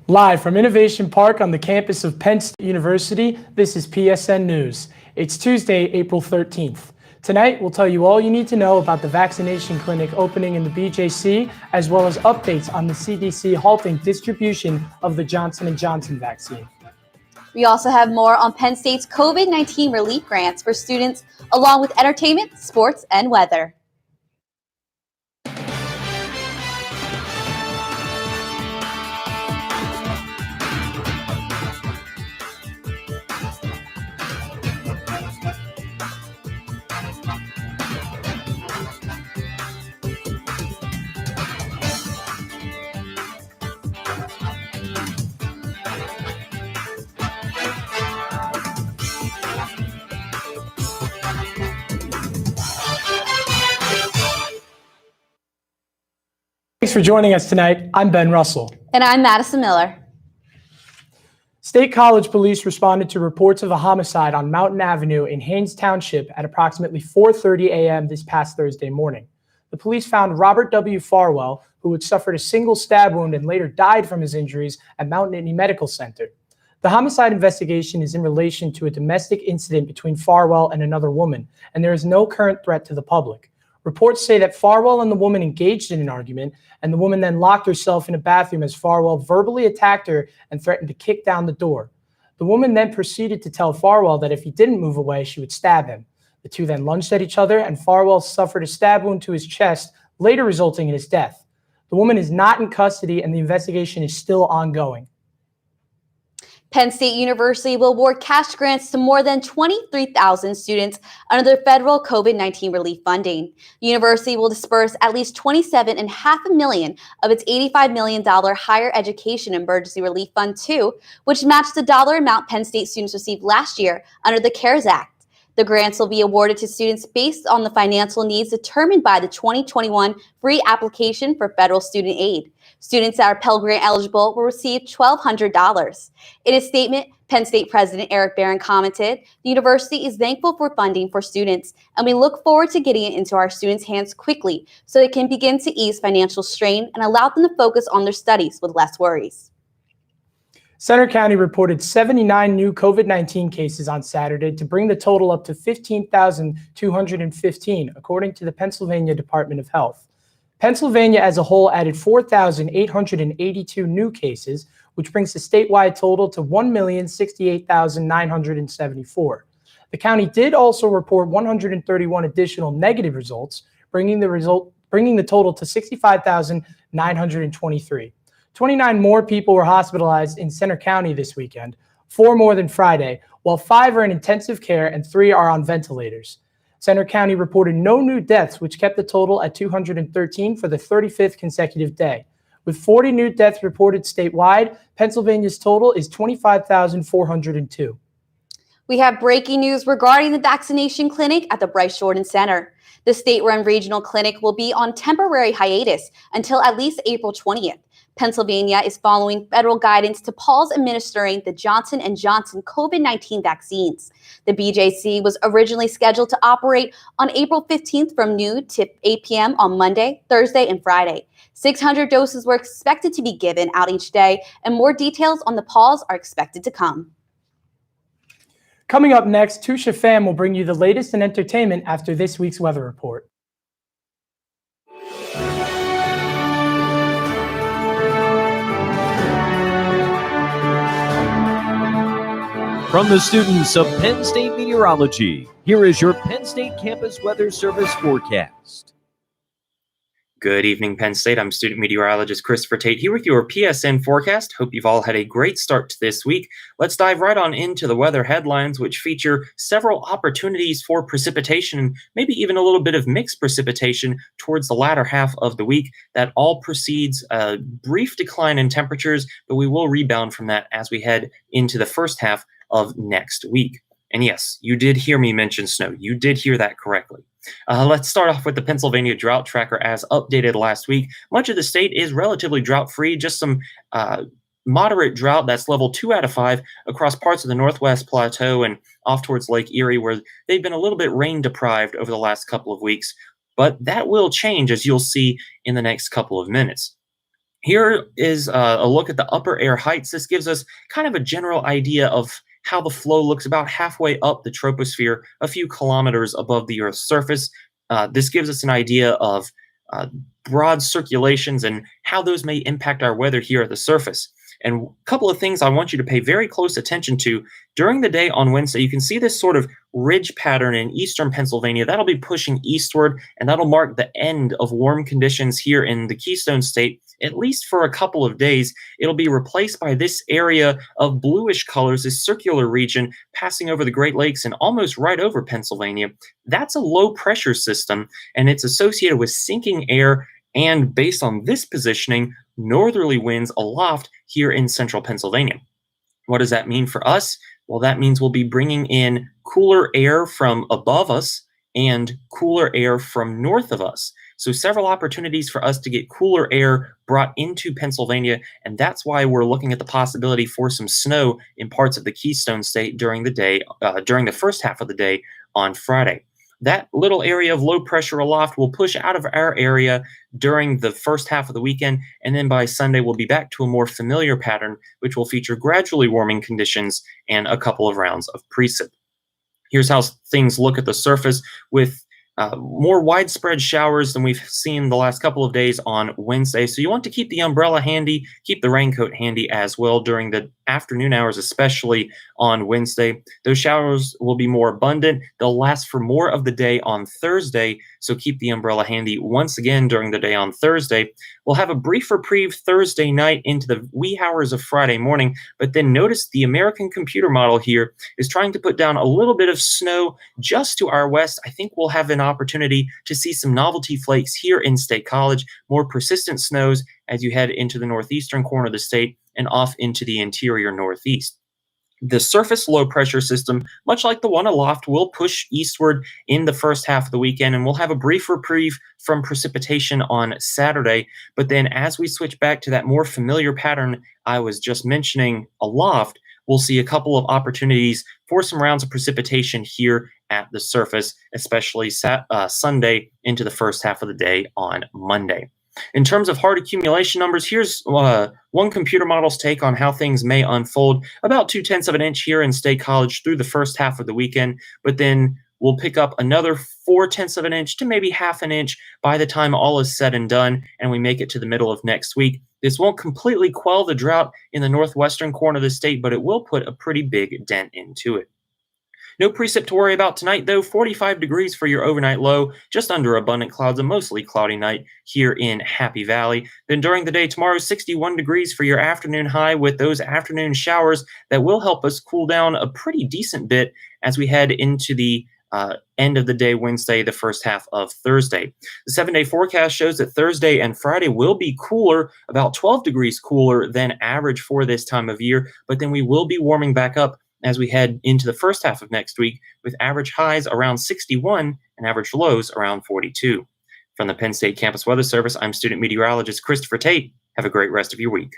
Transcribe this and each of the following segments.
Live from Innovation Park on the campus of Penn State University, this is PSN News. It's Tuesday, April 13th. Tonight, we'll tell you all you need to know about the vaccination clinic opening in the BJC, as well as updates on the CDC halting distribution of the Johnson & Johnson vaccine. We also have more on Penn State's COVID-19 relief grants for students, along with entertainment, sports, and weather. Thanks for joining us tonight. I'm Ben Russell. And I'm Madison Miller. State College police responded to reports of a homicide on Mountain Avenue in Haines Township at approximately 4:30 a.m. this past Thursday morning. The police found Robert W. Farwell, who had suffered a single stab wound and later died from his injuries at Mount Nittany Medical Center. The homicide investigation is in relation to a domestic incident between Farwell and another woman, and there is no current threat to the public. Reports say that Farwell and the woman engaged in an argument, and the woman then locked herself in a bathroom as Farwell verbally attacked her and threatened to kick down the door. The woman then proceeded to tell Farwell that if he didn't move away, she would stab him. The two then lunged at each other, and Farwell suffered a stab wound to his chest, later resulting in his death. The woman is not in custody, and the investigation is still ongoing. Penn State University will award cash grants to more than 23,000 students under their federal COVID-19 relief funding. The university will disperse at least $27.5 million of its $85 million Higher Education Emergency Relief Fund 2, which matched the dollar amount Penn State students received last year under the CARES Act. The grants will be awarded to students based on the financial needs determined by the 2021 free application for federal student aid. Students that are Pell Grant eligible will receive $1,200. In a statement, Penn State President Eric Barron commented, "The university is thankful for funding for students, and we look forward to getting it into our students' hands quickly so they can begin to ease financial strain and allow them to focus on their studies with less worries." Centre County reported 79 new COVID-19 cases on Saturday to bring the total up to 15,215, according to the Pennsylvania Department of Health. Pennsylvania as a whole added 4,882 new cases, which brings the statewide total to 1,068,974. The county did also report 131 additional negative results, bringing the total to 65,923. 29 more people were hospitalized in Centre County this weekend, 4 more than Friday, while 5 are in intensive care and 3 are on ventilators. Centre County reported no new deaths, which kept the total at 213 for the 35th consecutive day. With 40 new deaths reported statewide, Pennsylvania's total is 25,402. We have breaking news regarding the vaccination clinic at the Bryce Jordan Center. The state-run regional clinic will be on temporary hiatus until at least April 20th. Pennsylvania is following federal guidance to pause administering the Johnson & Johnson COVID-19 vaccines. The BJC was originally scheduled to operate on April 15th from noon to 8 p.m. on Monday, Thursday, and Friday. 600 doses were expected to be given out each day, and more details on the pause are expected to come. Coming up next, Tusha Pham will bring you the latest in entertainment after this week's weather report. From the students of Penn State Meteorology, here is your Penn State Campus Weather Service forecast. Good evening, Penn State. I'm student meteorologist Christopher Tate here with your PSN forecast. Hope you've all had a great start to this week. Let's dive right on into the weather headlines, which feature several opportunities for precipitation and maybe even a little bit of mixed precipitation towards the latter half of the week. That all precedes a brief decline in temperatures, but we will rebound from that as we head into the first half of next week. And yes, you did hear me mention snow. You did hear that correctly. Let's start off with the Pennsylvania Drought Tracker as updated last week. Much of the state is relatively drought-free, just some moderate drought that's level 2 out of 5 across parts of the Northwest Plateau and off towards Lake Erie, where they've been a little bit rain-deprived over the last couple of weeks. But that will change, as you'll see in the next couple of minutes. Here is a look at the upper air heights. This gives us kind of a general idea of how the flow looks about halfway up the troposphere, a few kilometers above the Earth's surface. This gives us an idea of uh, broad circulations and how those may impact our weather here at the surface. And a couple of things I want you to pay very close attention to. During the day on Wednesday, you can see this sort of ridge pattern in eastern Pennsylvania. That'll be pushing eastward, and that'll mark the end of warm conditions here in the Keystone State, at least for a couple of days. It'll be replaced by this area of bluish colors, this circular region passing over the Great Lakes and almost right over Pennsylvania. That's a low pressure system, and it's associated with sinking air and, based on this positioning, northerly winds aloft here in central Pennsylvania. What does that mean for us? Well, that means we'll be bringing in cooler air from above us and cooler air from north of us. So several opportunities for us to get cooler air brought into Pennsylvania, and that's why we're looking at the possibility for some snow in parts of the Keystone State during the day, during the first half of the day on Friday. That little area of low pressure aloft will push out of our area during the first half of the weekend, and then by Sunday we'll be back to a more familiar pattern, which will feature gradually warming conditions and a couple of rounds of precip. Here's how things look at the surface with more widespread showers than we've seen the last couple of days on Wednesday. So you want to keep the umbrella handy, keep the raincoat handy as well during the afternoon hours, especially on Wednesday. Those showers will be more abundant. They'll last for more of the day on Thursday, so keep the umbrella handy once again during the day on Thursday. We'll have a brief reprieve Thursday night into the wee hours of Friday morning, but then notice the American computer model here is trying to put down a little bit of snow just to our west. I think we'll have an opportunity to see some novelty flakes here in State College, more persistent snows as you head into the northeastern corner of the state and off into the interior northeast. The surface low pressure system, much like the one aloft, will push eastward in the first half of the weekend, and we'll have a brief reprieve from precipitation on Saturday. But then as we switch back to that more familiar pattern I was just mentioning aloft, we'll see a couple of opportunities for some rounds of precipitation here at the surface, especially Sunday into the first half of the day on Monday. In terms of hard accumulation numbers, here's one computer model's take on how things may unfold. About 0.2 of an inch here in State College through the first half of the weekend, but then we'll pick up another 0.4 of an inch to maybe half an inch by the time all is said and done and we make it to the middle of next week. This won't completely quell the drought in the northwestern corner of the state, but it will put a pretty big dent into it. No precip to worry about tonight, though. 45 degrees for your overnight low, just under abundant clouds, a mostly cloudy night here in Happy Valley. Then during the day tomorrow, 61 degrees for your afternoon high with those afternoon showers that will help us cool down a pretty decent bit as we head into the end of the day Wednesday, the first half of Thursday. The 7-day forecast shows that Thursday and Friday will be cooler, about 12 degrees cooler than average for this time of year, but then we will be warming back up as we head into the first half of next week, with average highs around 61 and average lows around 42. From the Penn State Campus Weather Service, I'm student meteorologist Christopher Tate. Have a great rest of your week.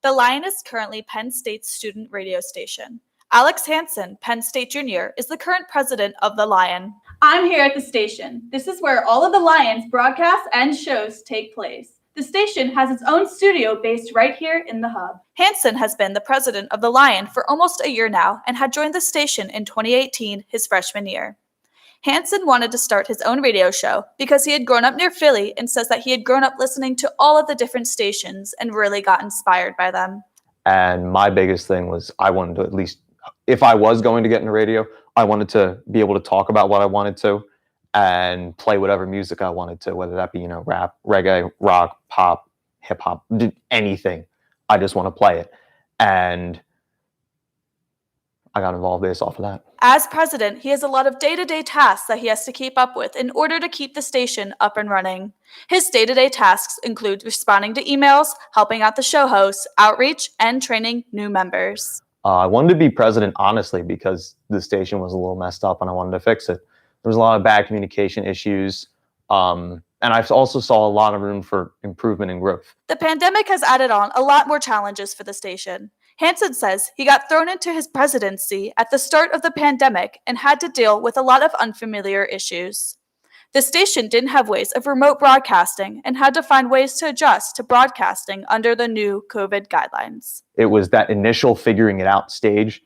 The Lion is currently Penn State's student radio station. Alex Hansen, Penn State Jr., is the current president of the Lion. I'm here at the station. This is where all of the Lion's broadcasts and shows take place. The station has its own studio based right here in the hub. Hansen has been the president of the Lion for almost a year now and had joined the station in 2018, his freshman year. Hansen wanted to start his own radio show because he had grown up near Philly and says that he had grown up listening to all of the different stations and really got inspired by them. And my biggest thing was I wanted to, at least if I was going to get into radio, I wanted to be able to talk about what I wanted to and play whatever music I wanted to, whether that be, rap, reggae, rock, pop, hip hop, anything. I just want to play it. And I got involved based off of that. As president, he has a lot of day-to-day tasks that he has to keep up with in order to keep the station up and running. His day-to-day tasks include responding to emails, helping out the show hosts, outreach, and training new members. I wanted to be president, honestly, because the station was a little messed up and I wanted to fix it. There was a lot of bad communication issues, and I also saw a lot of room for improvement and growth. The pandemic has added on a lot more challenges for the station. Hansen says he got thrown into his presidency at the start of the pandemic and had to deal with a lot of unfamiliar issues. The station didn't have ways of remote broadcasting and had to find ways to adjust to broadcasting under the new COVID guidelines. It was that initial figuring it out stage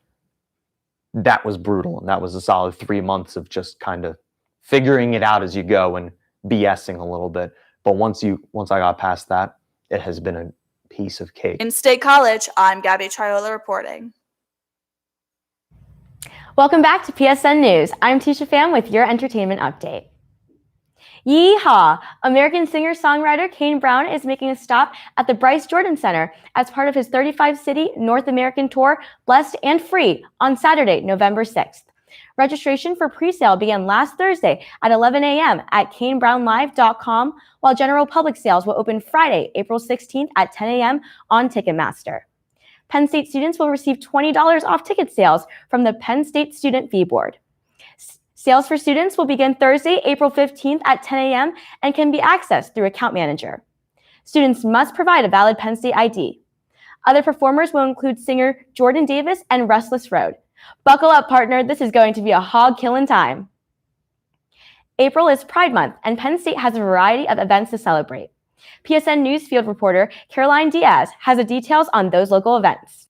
that was brutal, and that was a solid 3 months of just kind of figuring it out as you go and BSing a little bit. But once I got past that, it has been a piece of cake. In State College, I'm Gabby Triola reporting. Welcome back to PSN News. I'm Tisha Pham with your entertainment update. Yeehaw! American singer-songwriter Kane Brown is making a stop at the Bryce Jordan Center as part of his 35-city North American tour, Blessed and Free, on Saturday, November 6th. Registration for pre-sale began last Thursday at 11 a.m. at kanebrownlive.com, while general public sales will open Friday, April 16th at 10 a.m. on Ticketmaster. Penn State students will receive $20 off ticket sales from the Penn State Student Fee Board. Sales for students will begin Thursday, April 15th at 10 a.m. and can be accessed through Account Manager. Students must provide a valid Penn State ID. Other performers will include singer Jordan Davis and Restless Road. Buckle up, partner. This is going to be a hog-killing time. April is Pride Month, and Penn State has a variety of events to celebrate. PSN News field reporter Caroline Diaz has the details on those local events.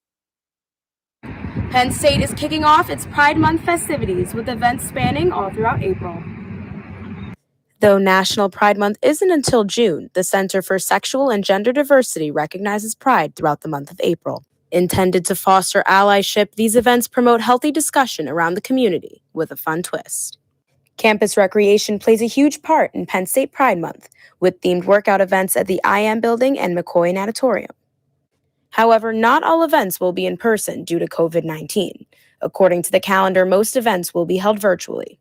Penn State is kicking off its Pride Month festivities with events spanning all throughout April. Though National Pride Month isn't until June, the Center for Sexual and Gender Diversity recognizes Pride throughout the month of April. Intended to foster allyship, these events promote healthy discussion around the community with a fun twist. Campus recreation plays a huge part in Penn State Pride Month, with themed workout events at the IM Building and McCoy Natatorium. However, not all events will be in person due to COVID-19. According to the calendar, most events will be held virtually.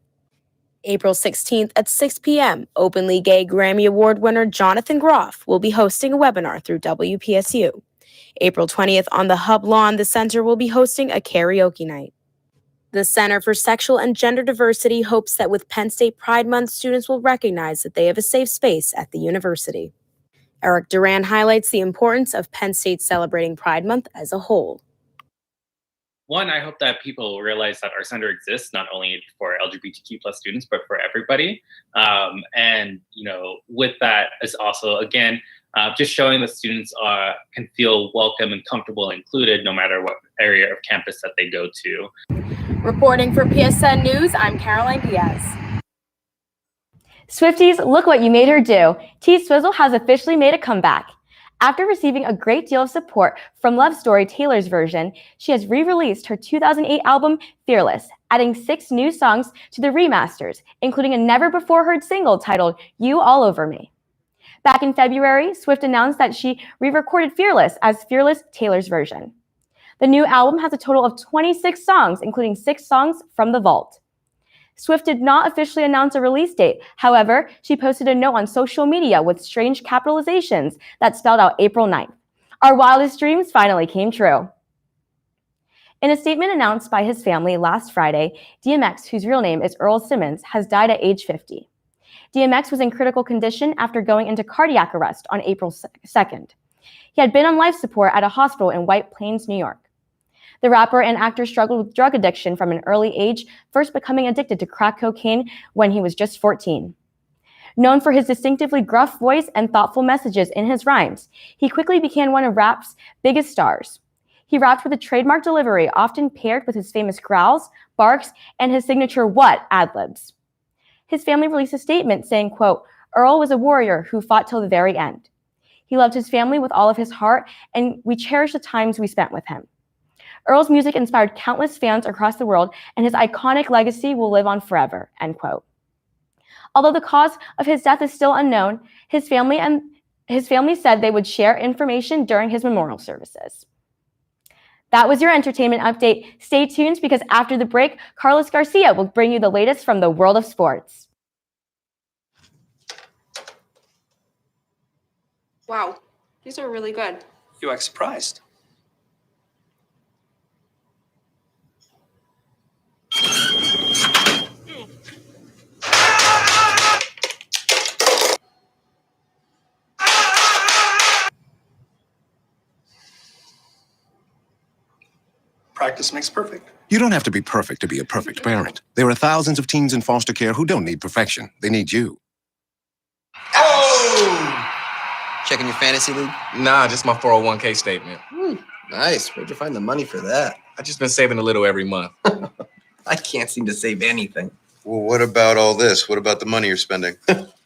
April 16th at 6 p.m., openly gay Grammy Award winner Jonathan Groff will be hosting a webinar through WPSU. April 20th on the Hub Lawn, the center will be hosting a karaoke night. The Center for Sexual and Gender Diversity hopes that with Penn State Pride Month, students will recognize that they have a safe space at the university. Eric Duran highlights the importance of Penn State celebrating Pride Month as a whole. One, I hope that people realize that our center exists not only for LGBTQ plus students, but for everybody. And, with that is also, again, just showing that students can feel welcome and comfortable and included no matter what area of campus that they go to. Reporting for PSN News, I'm Caroline Diaz. Swifties, look what you made her do. T-Swizzle has officially made a comeback. After receiving a great deal of support from Love Story Taylor's version, she has re-released her 2008 album, Fearless, adding 6 new songs to the remasters, including a never-before-heard single titled You All Over Me. Back in February, Swift announced that she re-recorded Fearless as Fearless Taylor's version. The new album has a total of 26 songs, including 6 songs from the vault. Swift did not officially announce a release date. However, she posted a note on social media with strange capitalizations that spelled out April 9th. Our wildest dreams finally came true. In a statement announced by his family last Friday, DMX, whose real name is Earl Simmons, has died at age 50. DMX was in critical condition after going into cardiac arrest on April 2nd. He had been on life support at a hospital in White Plains, New York. The rapper and actor struggled with drug addiction from an early age, first becoming addicted to crack cocaine when he was just 14. Known for his distinctively gruff voice and thoughtful messages in his rhymes, he quickly became one of rap's biggest stars. He rapped with a trademark delivery, often paired with his famous growls, barks, and his signature "what" ad-libs. His family released a statement saying, quote, "Earl was a warrior who fought till the very end. He loved his family with all of his heart, and we cherish the times we spent with him. Earl's music inspired countless fans across the world, and his iconic legacy will live on forever," end quote. Although the cause of his death is still unknown, his family said they would share information during his memorial services. That was your entertainment update. Stay tuned because after the break, Carlos Garcia will bring you the latest from the world of sports. Wow, these are really good. You act surprised. Practice makes perfect. You don't have to be perfect to be a perfect parent. There are thousands of teens in foster care who don't need perfection. They need you. Oh! Checking your fantasy league? Nah, just my 401k statement. Nice. Where'd you find the money for that? I just been saving a little every month. I can't seem to save anything. Well, what about all this? What about the money you're spending?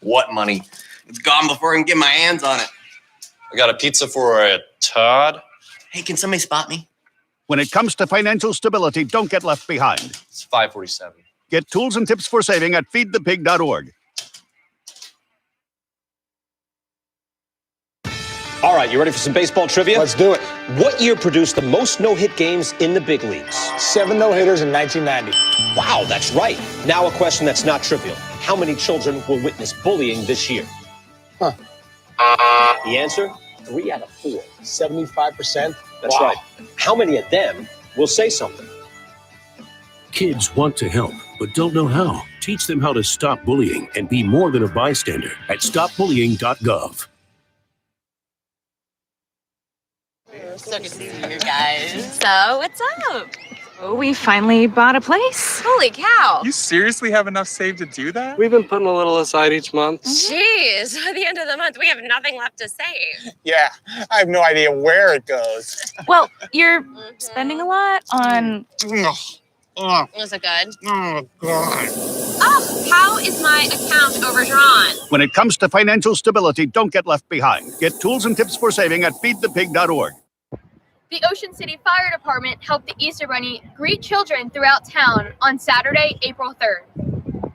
What money? It's gone before I can get my hands on it. I got a pizza for a Todd. Hey, can somebody spot me? When it comes to financial stability, don't get left behind. It's 547. Get tools and tips for saving at feedthepig.org. All right, you ready for some baseball trivia? Let's do it. What year produced the most no-hit games in the big leagues? 7 no-hitters in 1990. Wow, that's right. Now a question that's not trivial. How many children will witness bullying this year? Huh. The answer? 3 out of 4. 75%? That's Wow. right. How many of them will say something? Kids want to help, but don't know how. Teach them how to stop bullying and be more than a bystander at stopbullying.gov. So good to see you guys. So, what's up? Oh, we finally bought a place. Holy cow. You seriously have enough saved to do that? We've been putting a little aside each month. Jeez, at the end of the month, we have nothing left to save. Yeah, I have no idea where it goes. Well, you're spending a lot on... Was it good? Oh, God. Oh, how is my account overdrawn? When it comes to financial stability, don't get left behind. Get tools and tips for saving at feedthepig.org. The Ocean City Fire Department helped the Easter Bunny greet children throughout town on Saturday, April 3rd.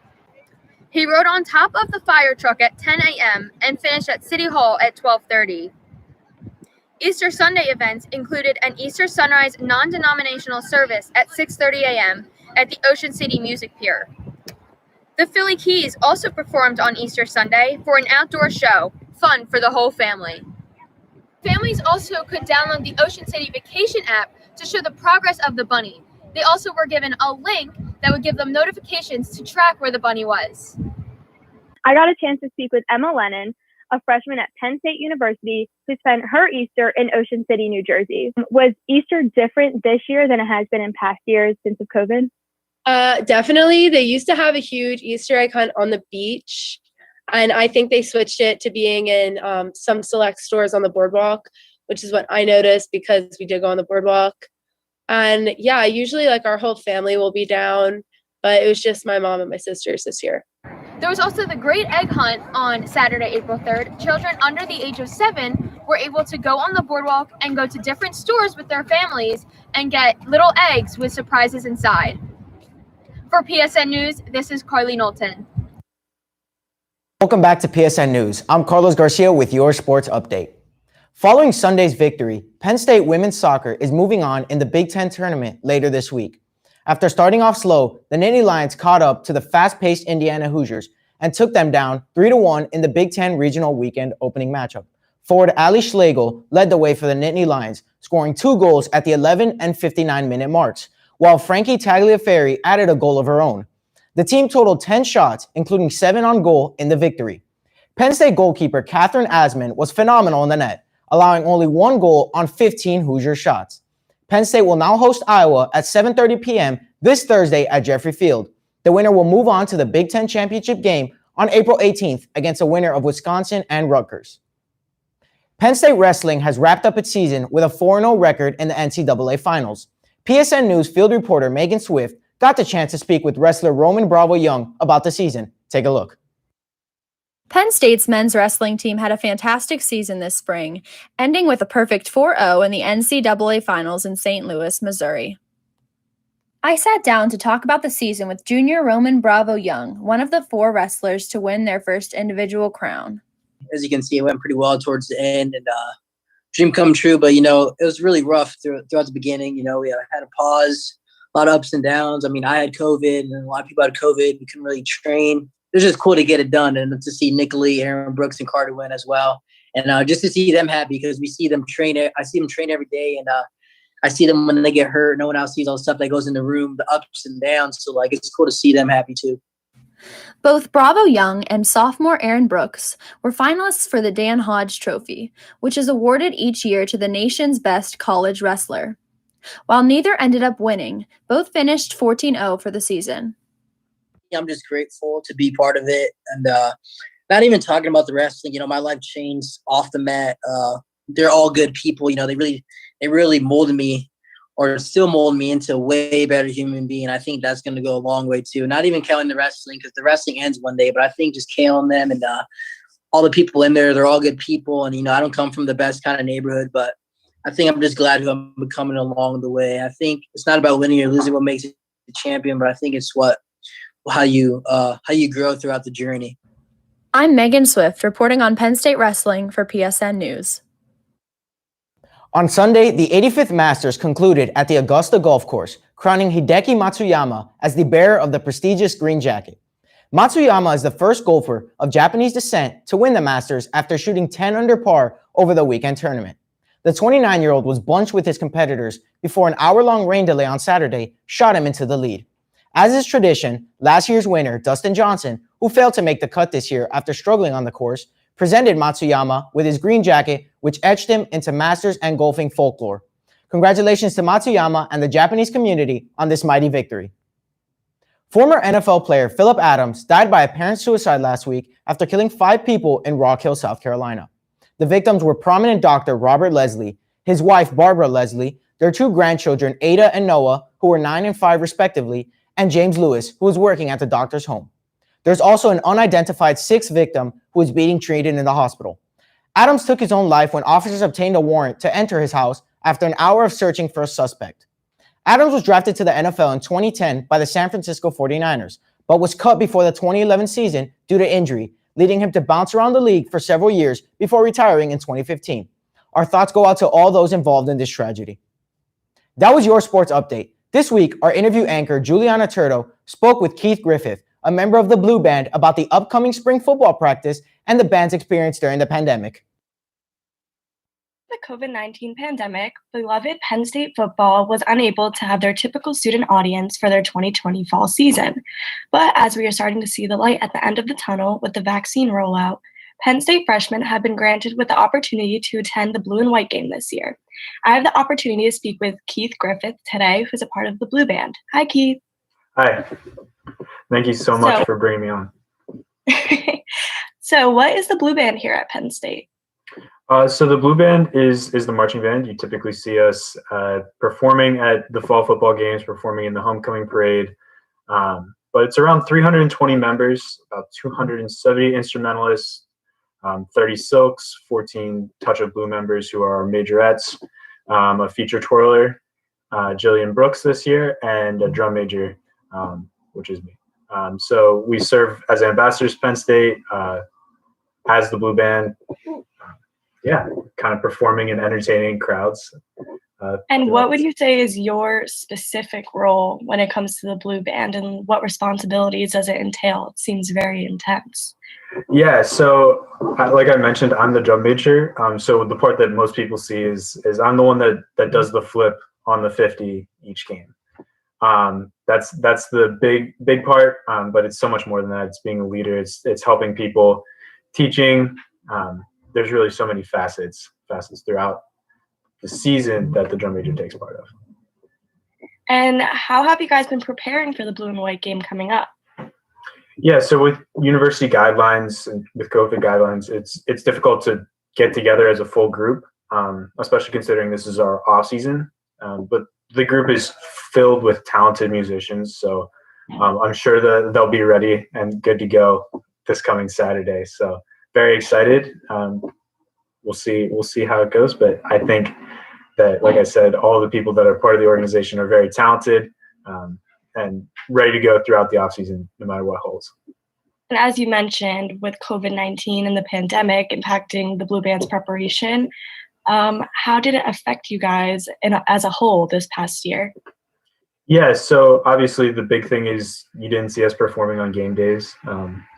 He rode on top of the fire truck at 10 a.m. and finished at City Hall at 12:30. Easter Sunday events included an Easter sunrise non-denominational service at 6:30 a.m. at the Ocean City Music Pier. The Philly Keys also performed on Easter Sunday for an outdoor show, fun for the whole family. Families also could download the Ocean City Vacation app to show the progress of the bunny. They also were given a link that would give them notifications to track where the bunny was. I got a chance to speak with Emma Lennon, a freshman at Penn State University who spent her Easter in Ocean City, New Jersey. Was Easter different this year than it has been in past years since of COVID? Definitely. They used to have a huge Easter egg hunt on the beach. And I think they switched it to being in some select stores on the boardwalk, which is what I noticed because we did go on the boardwalk. And yeah, usually like our whole family will be down, but it was just my mom and my sisters this year. There was also the Great Egg Hunt on Saturday, April 3rd. Children under the age of 7 were able to go on the boardwalk and go to different stores with their families and get little eggs with surprises inside. For PSN News, this is Carly Knowlton. Welcome back to PSN News. I'm Carlos Garcia with your sports update. Following Sunday's victory, Penn State women's soccer is moving on in the Big Ten tournament later this week. After starting off slow, the Nittany Lions caught up to the fast-paced Indiana Hoosiers and took them down 3-1 in the Big Ten regional weekend opening matchup. Forward Ali Schlegel led the way for the Nittany Lions, scoring 2 goals at the 11 and 59-minute marks, while Frankie Tagliaferri added a goal of her own. The team totaled 10 shots, including 7 on goal in the victory. Penn State goalkeeper Catherine Asman was phenomenal in the net, allowing only 1 goal on 15 Hoosier shots. Penn State will now host Iowa at 7:30 p.m. this Thursday at Jeffrey Field. The winner will move on to the Big Ten championship game on April 18th against a winner of Wisconsin and Rutgers. Penn State wrestling has wrapped up its season with a 4-0 record in the NCAA Finals. PSN News field reporter Megan Swift got the chance to speak with wrestler Roman Bravo Young about the season. Take a look. Penn State's men's wrestling team had a fantastic season this spring, ending with a perfect 4-0 in the NCAA Finals in St. Louis, Missouri. I sat down to talk about the season with junior Roman Bravo Young, one of the 4 wrestlers to win their first individual crown. As you can see, it went pretty well towards the end, and dream come true. But, it was really rough throughout the beginning. We had a pause, a lot of ups and downs. I mean, I had COVID, and a lot of people had COVID. We couldn't really train. It was just cool to get it done and to see Nick Lee, Aaron Brooks, and Carter win as well. And just to see them happy because we see them train. I see them train every day, and I see them when they get hurt. No one else sees all the stuff that goes in the room, the ups and downs. So, it's cool to see them happy too. Both Bravo Young and sophomore Aaron Brooks were finalists for the Dan Hodge Trophy, which is awarded each year to the nation's best college wrestler. While neither ended up winning, both finished 14-0 for the season. I'm just grateful to be part of it, and not even talking about the wrestling. My life changed off the mat. They're all good people. They really molded me, or still mold me into a way better human being. I think that's going to go a long way too. Not even counting the wrestling, because the wrestling ends one day, but I think just counting them and all the people in there, they're all good people. And, I don't come from the best kind of neighborhood, but I think I'm just glad who I'm becoming along the way. I think it's not about winning or losing what makes it a champion, but I think it's how you grow throughout the journey. I'm Megan Swift, reporting on Penn State Wrestling for PSN News. On Sunday, the 85th Masters concluded at the Augusta Golf Course, crowning Hideki Matsuyama as the bearer of the prestigious green jacket. Matsuyama is the first golfer of Japanese descent to win the Masters after shooting 10 under par over the weekend tournament. The 29-year-old was bunched with his competitors before an hour-long rain delay on Saturday shot him into the lead. As is tradition, last year's winner, Dustin Johnson, who failed to make the cut this year after struggling on the course, presented Matsuyama with his green jacket, which etched him into Masters and golfing folklore. Congratulations to Matsuyama and the Japanese community on this mighty victory. Former NFL player Philip Adams died by apparent suicide last week after killing 5 people in Rock Hill, South Carolina. The victims were prominent doctor Robert Leslie, his wife Barbara Leslie, their 2 grandchildren Ada and Noah, who were 9 and 5 respectively, and James Lewis, who was working at the doctor's home. There's also an unidentified 6th victim who is being treated in the hospital. Adams took his own life when officers obtained a warrant to enter his house after an hour of searching for a suspect. Adams was drafted to the NFL in 2010 by the San Francisco 49ers, but was cut before the 2011 season due to injury, leading him to bounce around the league for several years before retiring in 2015. Our thoughts go out to all those involved in this tragedy. That was your sports update. This week, our interview anchor, Juliana Turdo, spoke with Keith Griffith, a member of the Blue Band, about the upcoming spring football practice and the band's experience during the pandemic. The COVID-19 pandemic, beloved Penn State football was unable to have their typical student audience for their 2020 fall season. But as we are starting to see the light at the end of the tunnel with the vaccine rollout, Penn State freshmen have been granted with the opportunity to attend the blue and white game this year. I have the opportunity to speak with Keith Griffith today, who's a part of the Blue Band. Hi, Keith. Hi. Thank you so much for bringing me on. So what is the Blue Band here at Penn State? So the Blue Band is the marching band. You typically see us performing at the fall football games, performing in the homecoming parade. But it's around 320 members, about 270 instrumentalists, 30 silks, 14 Touch of Blue members who are our majorettes, a feature twirler, Jillian Brooks this year, and a drum major, which is me. So we serve as ambassadors Penn State, as the Blue Band. Kind of performing and entertaining crowds. And what would you say is your specific role when it comes to the Blue Band, and what responsibilities does it entail? It seems very intense. Yeah, so like I mentioned, I'm the drum major. So the part that most people see is I'm the one that does the flip on the 50 each game. That's the big part, but it's so much more than that. It's being a leader. It's helping people, teaching. There's really so many facets throughout the season that the drum major takes part of. And how have you guys been preparing for the blue and white game coming up? Yeah, so with university guidelines and with COVID guidelines, it's difficult to get together as a full group, especially considering this is our off season. But the group is filled with talented musicians, so I'm sure that they'll be ready and good to go this coming Saturday. So very excited. We'll see how it goes, but I think that, like I said, all the people that are part of the organization are very talented and ready to go throughout the offseason, no matter what holds. And as you mentioned, with COVID-19 and the pandemic impacting the Blue Band's preparation, how did it affect you guys as a whole this past year? Yeah, so obviously the big thing is you didn't see us performing on game days.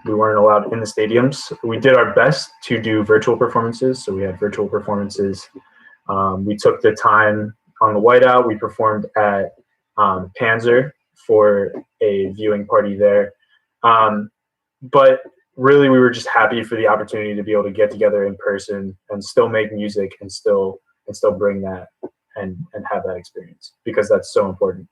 We weren't allowed in the stadiums. We did our best to do virtual performances, so we had virtual performances. We took the time on the whiteout. We performed at Panzer for a viewing party there. But really we were just happy for the opportunity to be able to get together in person and still make music and still bring that and have that experience, because that's so important.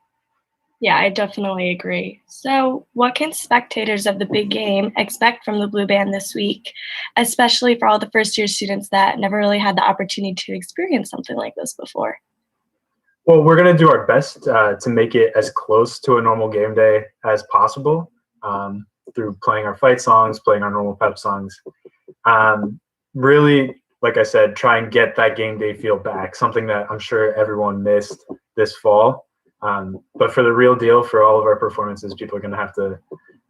Yeah, I definitely agree. So, what can spectators of the big game expect from the Blue Band this week, especially for all the first-year students that never really had the opportunity to experience something like this before? Well, we're going to do our best to make it as close to a normal game day as possible, through playing our fight songs, playing our normal pep songs. Really, like I said, try and get that game day feel back, something that I'm sure everyone missed this fall. But for the real deal, for all of our performances, people are going to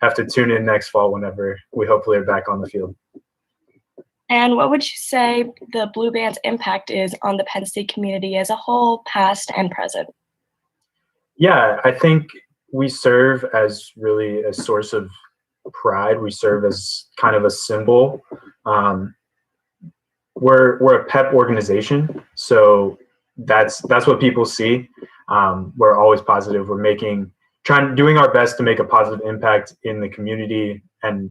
have to tune in next fall whenever we hopefully are back on the field. And what would you say the Blue Band's impact is on the Penn State community as a whole, past and present? Yeah, I think we serve as really a source of pride. We serve as kind of a symbol. We're a pep organization, so that's what people see. We're always positive. We're doing our best to make a positive impact in the community and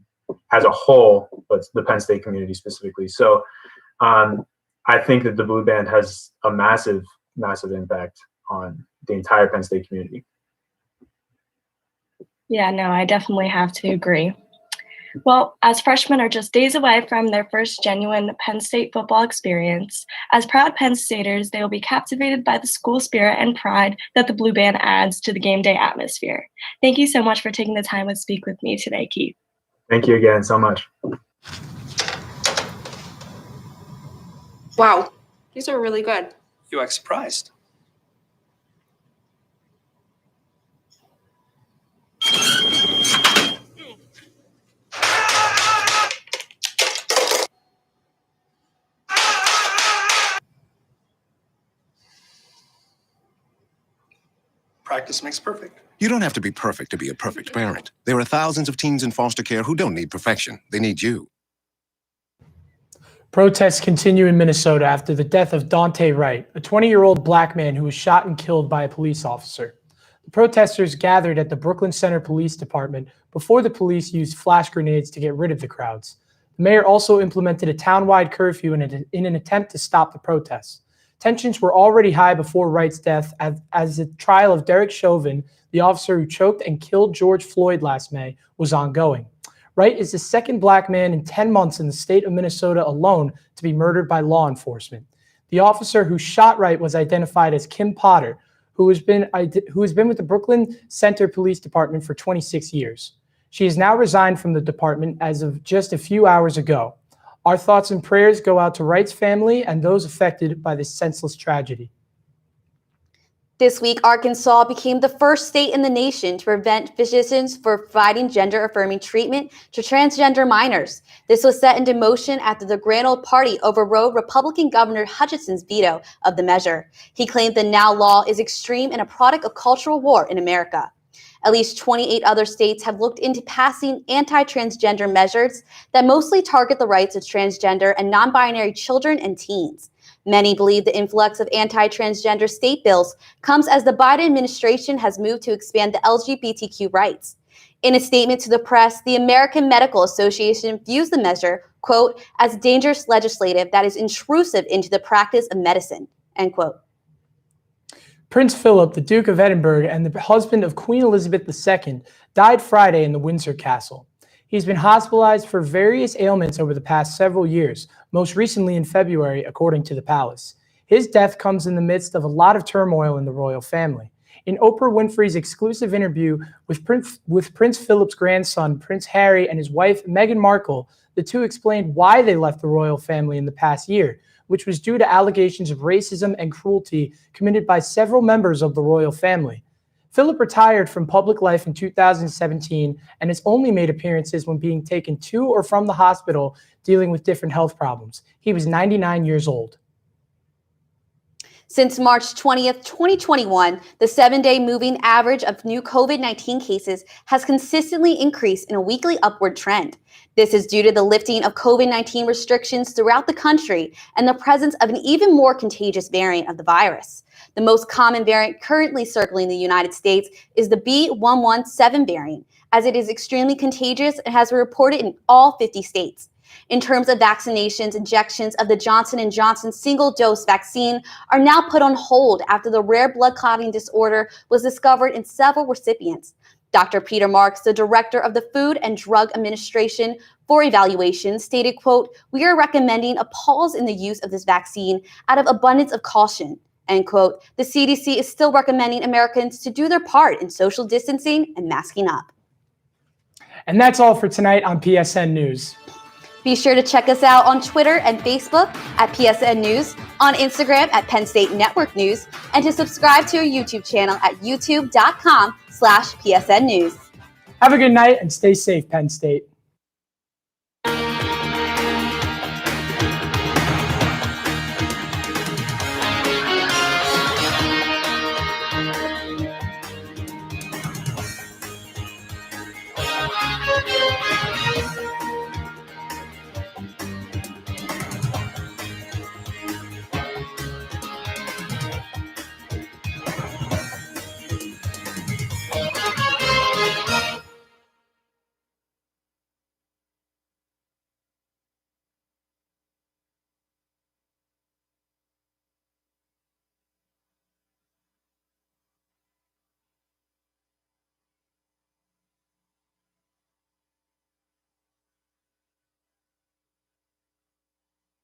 as a whole, but the Penn State community specifically. So I think that the Blue Band has a massive, massive impact on the entire Penn State community. Yeah, no, I definitely have to agree. Well, as freshmen are just days away from their first genuine Penn State football experience, as proud Penn Staters, they will be captivated by the school spirit and pride that the Blue Band adds to the game day atmosphere. Thank you so much for taking the time to speak with me today, Keith. Thank you again so much. Wow, these are really good. You act surprised. Practice makes perfect. You don't have to be perfect to be a perfect parent. There are thousands of teens in foster care who don't need perfection. They need you. Protests continue in Minnesota after the death of Dante Wright, a 20-year-old black man who was shot and killed by a police officer. The protesters gathered at the Brooklyn Center Police Department before the police used flash grenades to get rid of the crowds. The mayor also implemented a town-wide curfew in an attempt to stop the protests. Tensions were already high before Wright's death as the trial of Derek Chauvin, the officer who choked and killed George Floyd last May, was ongoing. Wright is the second black man in 10 months in the state of Minnesota alone to be murdered by law enforcement. The officer who shot Wright was identified as Kim Potter, who has been with the Brooklyn Center Police Department for 26 years. She has now resigned from the department as of just a few hours ago. Our thoughts and prayers go out to Wright's family and those affected by this senseless tragedy. This week, Arkansas became the first state in the nation to prevent physicians from providing gender-affirming treatment to transgender minors. This was set into motion after the Grand Old Party overrode Republican Governor Hutchinson's veto of the measure. He claimed the now law is extreme and a product of cultural war in America. At least 28 other states have looked into passing anti-transgender measures that mostly target the rights of transgender and non-binary children and teens. Many believe the influx of anti-transgender state bills comes as the Biden administration has moved to expand the LGBTQ rights. In a statement to the press, the American Medical Association views the measure, quote, as dangerous legislative that is intrusive into the practice of medicine, end quote. Prince Philip, the Duke of Edinburgh and the husband of Queen Elizabeth II, died Friday in the Windsor Castle. He's been hospitalized for various ailments over the past several years, most recently in February, according to the palace. His death comes in the midst of a lot of turmoil in the royal family. In Oprah Winfrey's exclusive interview with Prince Philip's grandson, Prince Harry, and his wife, Meghan Markle, the two explained why they left the royal family in the past year, which was due to allegations of racism and cruelty committed by several members of the royal family. Philip retired from public life in 2017 and has only made appearances when being taken to or from the hospital dealing with different health problems. He was 99 years old. Since March 20th, 2021, the 7-day moving average of new COVID-19 cases has consistently increased in a weekly upward trend. This is due to the lifting of COVID-19 restrictions throughout the country and the presence of an even more contagious variant of the virus. The most common variant currently circling the United States is the B.1.1.7 variant, as it is extremely contagious and has been reported in all 50 states. In terms of vaccinations, injections of the Johnson & Johnson single-dose vaccine are now put on hold after the rare blood clotting disorder was discovered in several recipients. Dr. Peter Marks, the director of the Food and Drug Administration for evaluation, stated, quote, "We are recommending a pause in the use of this vaccine out of abundance of caution." End quote. The CDC is still recommending Americans to do their part in social distancing and masking up. And that's all for tonight on PSN News. Be sure to check us out on Twitter and Facebook at PSN News, on Instagram at Penn State Network News, and to subscribe to our YouTube channel at youtube.com/PSN News. Have a good night and stay safe, Penn State.